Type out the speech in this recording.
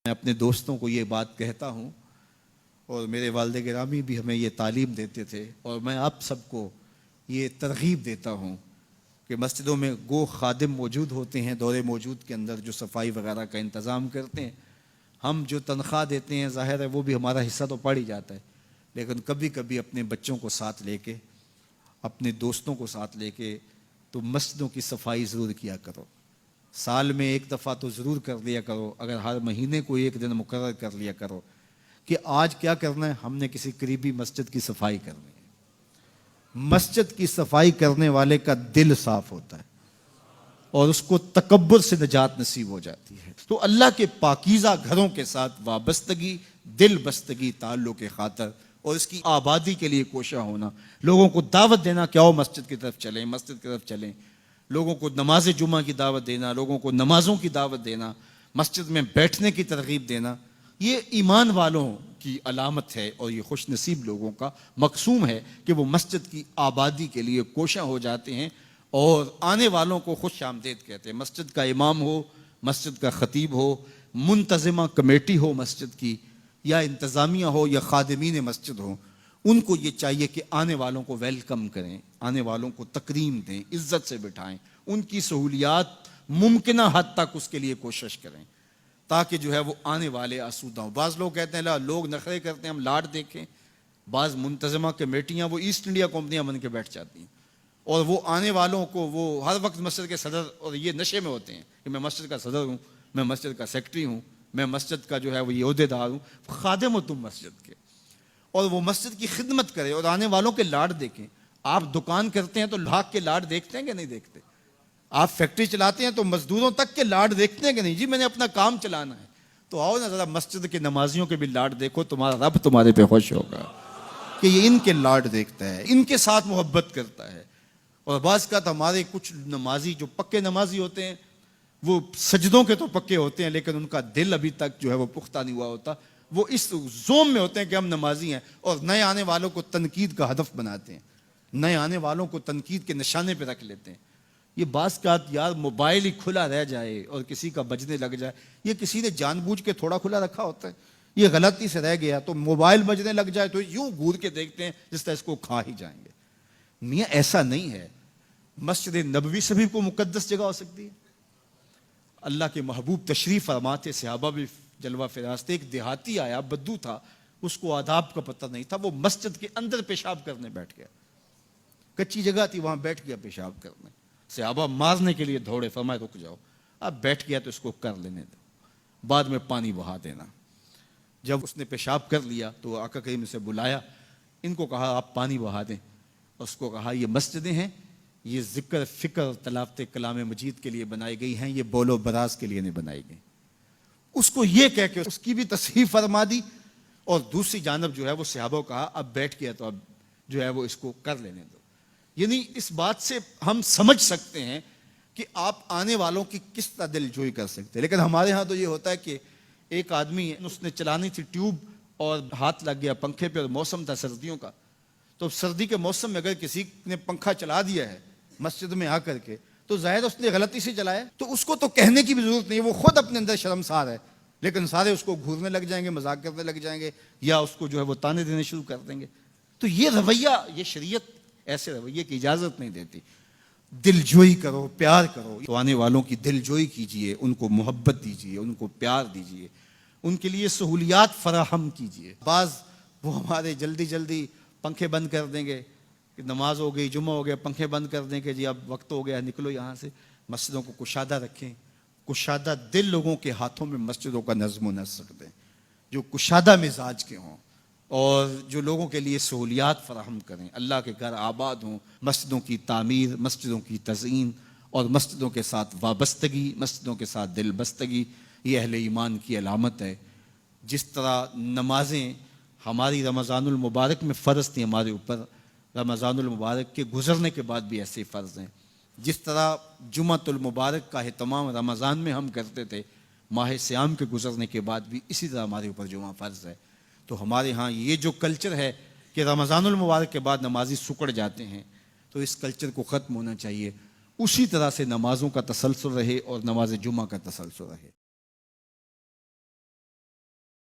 میں اپنے دوستوں کو یہ بات کہتا ہوں اور میرے والد گرامی بھی ہمیں یہ تعلیم دیتے تھے، اور میں آپ سب کو یہ ترغیب دیتا ہوں کہ مسجدوں میں گو خادم موجود ہوتے ہیں دور موجود کے اندر جو صفائی وغیرہ کا انتظام کرتے ہیں. ہم جو تنخواہ دیتے ہیں ظاہر ہے وہ بھی ہمارا حصہ تو پڑ ہی جاتا ہے، لیکن کبھی کبھی اپنے بچوں کو ساتھ لے کے، اپنے دوستوں کو ساتھ لے کے تو مسجدوں کی صفائی ضرور کیا کرو. سال میں ایک دفعہ تو ضرور کر لیا کرو، اگر ہر مہینے کو ایک دن مقرر کر لیا کرو کہ آج کیا کرنا ہے، ہم نے کسی قریبی مسجد کی صفائی کرنی ہے. مسجد کی صفائی کرنے والے کا دل صاف ہوتا ہے اور اس کو تکبر سے نجات نصیب ہو جاتی ہے. تو اللہ کے پاکیزہ گھروں کے ساتھ وابستگی، دل بستگی تعلق کے خاطر اور اس کی آبادی کے لیے کوشاں ہونا، لوگوں کو دعوت دینا کہ آؤ مسجد کی طرف چلیں، مسجد کی طرف چلیں، لوگوں کو نماز جمعہ کی دعوت دینا، لوگوں کو نمازوں کی دعوت دینا، مسجد میں بیٹھنے کی ترغیب دینا، یہ ایمان والوں کی علامت ہے اور یہ خوش نصیب لوگوں کا مقصوم ہے کہ وہ مسجد کی آبادی کے لیے کوشاں ہو جاتے ہیں اور آنے والوں کو خوش آمدید کہتے ہیں. مسجد کا امام ہو، مسجد کا خطیب ہو، منتظمہ کمیٹی ہو مسجد کی، یا انتظامیہ ہو یا خادمین مسجد ہو، ان کو یہ چاہیے کہ آنے والوں کو ویلکم کریں، آنے والوں کو تکریم دیں، عزت سے بٹھائیں، ان کی سہولیات ممکنہ حد تک اس کے لیے کوشش کریں تاکہ جو ہے وہ آنے والے آسودہ ہوں. بعض لوگ کہتے ہیں لوگ نخرے کرتے ہیں ہم لاٹ دیکھیں. بعض منتظمہ کمیٹیاں وہ ایسٹ انڈیا کمپنیاں بن کے بیٹھ جاتی ہیں اور وہ آنے والوں کو وہ ہر وقت مسجد کے صدر، اور یہ نشے میں ہوتے ہیں کہ میں مسجد کا صدر ہوں، میں مسجد کا سیکٹری ہوں، میں مسجد کا جو ہے وہ یہ عہدے دار ہوں. خادم ہو تم مسجد کے، اور وہ مسجد کی خدمت کرے اور آنے والوں کے لاڈ دیکھیں. آپ دکان کرتے ہیں تو لاکھ کے لاڈ دیکھتے ہیں کہ نہیں دیکھتے؟ آپ فیکٹری چلاتے ہیں تو مزدوروں تک کے لاڈ دیکھتے ہیں کہ نہیں؟ جی میں نے اپنا کام چلانا ہے. تو آؤ نا ذرا مسجد کے نمازیوں کے بھی لاڈ دیکھو، تمہارا رب تمہارے پہ خوش ہوگا کہ یہ ان کے لاڈ دیکھتا ہے، ان کے ساتھ محبت کرتا ہے. اور بعض کا تو ہمارے کچھ نمازی جو پکے نمازی ہوتے ہیں وہ سجدوں کے تو پکے ہوتے ہیں لیکن ان کا دل ابھی تک جو ہے وہ پختہ نہیں ہوا ہوتا. وہ اس زوم میں ہوتے ہیں کہ ہم نمازی ہیں اور نئے آنے والوں کو تنقید کا ہدف بناتے ہیں، نئے آنے والوں کو تنقید کے نشانے پہ رکھ لیتے ہیں. یہ بعض کا یار موبائل ہی کھلا رہ جائے اور کسی کا بجنے لگ جائے، یہ کسی نے جان بوجھ کے تھوڑا کھلا رکھا ہوتا ہے، یہ غلطی سے رہ گیا تو موبائل بجنے لگ جائے تو یوں گور کے دیکھتے ہیں جس طرح اس کو کھا ہی جائیں گے. میاں ایسا نہیں ہے. مسجد نبوی سے بھی کوئی مقدس جگہ ہو سکتی ہے. اللہ کے محبوب تشریف فرماتے، صحابہ بھی جلوہ فراز تھے. ایک دیہاتی آیا، بدو تھا، اس کو آداب کا پتہ نہیں تھا، وہ مسجد کے اندر پیشاب کرنے بیٹھ گیا. کچی جگہ تھی، وہاں بیٹھ گیا پیشاب کرنے. صحابہ مارنے کے لیے دوڑے، فرمایا رک جاؤ. اب بیٹھ گیا تو اس کو کر لینے دو، بعد میں پانی بہا دینا. جب اس نے پیشاب کر لیا تو آقا کریم سے بلایا، ان کو کہا آپ پانی بہا دیں. اس کو کہا یہ مسجدیں ہیں، یہ ذکر فکر تلاوت کلام مجید کے لیے بنائی گئی ہیں، یہ بول و براز کے لیے نہیں بنائی گئی. اس کو یہ کہہ کے اس کی بھی تصحیح فرما دی اور دوسری جانب جو ہے وہ صحابہ کو کہا اب بیٹھ گیا تو اب جو ہے وہ اس کو کر لینے دو. یعنی اس بات سے ہم سمجھ سکتے ہیں کہ آپ آنے والوں کی کس طرح دل جوئی کر سکتے ہیں. لیکن ہمارے ہاں تو یہ ہوتا ہے کہ ایک آدمی اس نے چلانی تھی ٹیوب اور ہاتھ لگ گیا پنکھے پہ اور موسم تھا سردیوں کا. تو سردی کے موسم میں اگر کسی نے پنکھا چلا دیا ہے مسجد میں آ کر کے تو ظاہر اس نے غلطی سے چلایا، تو اس کو تو کہنے کی بھی ضرورت نہیں، وہ خود اپنے اندر شرمسار ہے. لیکن سارے اس کو گھورنے لگ جائیں گے، مذاق کرنے لگ جائیں گے یا اس کو جو ہے وہ تانے دینے شروع کر دیں گے. تو یہ رویہ، یہ شریعت ایسے رویے کی اجازت نہیں دیتی. دل جوئی کرو، پیار کرو. تو آنے والوں کی دل جوئی کیجئے، ان کو محبت دیجئے، ان کو پیار دیجئے، ان کے لیے سہولیات فراہم کیجئے. بعض وہ ہمارے جلدی جلدی پنکھے بند کر دیں گے کہ نماز ہو گئی، جمعہ ہو گیا، پنکھے بند کر دیں کہ جی اب وقت ہو گیا نکلو یہاں سے. مسجدوں کو کشادہ رکھیں، کشادہ دل لوگوں کے ہاتھوں میں مسجدوں کا نظم و نسق دیں جو کشادہ مزاج کے ہوں اور جو لوگوں کے لیے سہولیات فراہم کریں. اللہ کے گھر آباد ہوں. مسجدوں کی تعمیر، مسجدوں کی تزئین اور مسجدوں کے ساتھ وابستگی، مسجدوں کے ساتھ دل بستگی، یہ اہل ایمان کی علامت ہے. جس طرح نمازیں ہماری رمضان المبارک میں فرض تھیں ہمارے اوپر، رمضان المبارک کے گزرنے کے بعد بھی ایسے فرض ہیں. جس طرح جمعۃ المبارک کا اہتمام رمضان میں ہم کرتے تھے، ماہ صیام کے گزرنے کے بعد بھی اسی طرح ہمارے اوپر جمعہ فرض ہے. تو ہمارے ہاں یہ جو کلچر ہے کہ رمضان المبارک کے بعد نمازی سکڑ جاتے ہیں، تو اس کلچر کو ختم ہونا چاہیے. اسی طرح سے نمازوں کا تسلسل رہے اور نماز جمعہ کا تسلسل رہے.